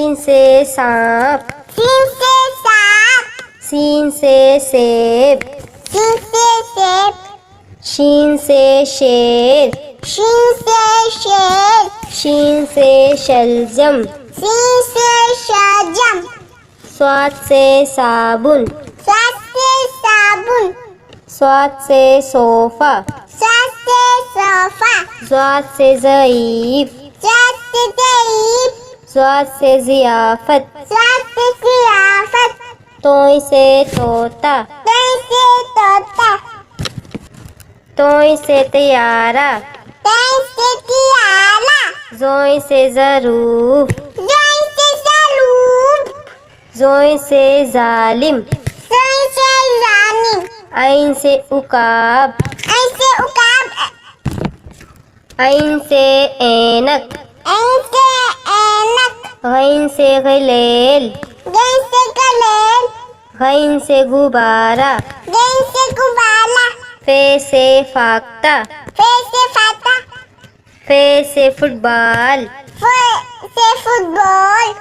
scene से सांप, scene से सांप, सीन से सेब, सीन से सेब, शीन से शेर, शीन से शेर, शीन से शलजम, शीन से शलजम, स्वाद से साबुन, स्वाद से साबुन, स्वाद से सोफा, स्वाद से सोफा, स्वाद से ज़ईफ, स्वाद से ज़ईफ, स्वाद से ज़ियाफ़त, स्वाद से ज़ियाफ़त, तोय से तोता, तोय से तोता, तोय से तैयारा, तोय से तियारा, ज़ोय से ज़रूफ, ज़ोय से ज़रूफ, ज़ोय से ज़ालिम, ज़ोय से ज़ालिम, ऐन से उकाब, ऐन से उकाब, ऐन से ऐनक, ऐन से ऐनक, गैन से गलेल, गैन से गलेल, गैन से गुब्बारा, गैन से गुब्बारा, फे से फाख्ता, फे से फाता, फे से फुटबॉल, फे से फुटबॉल,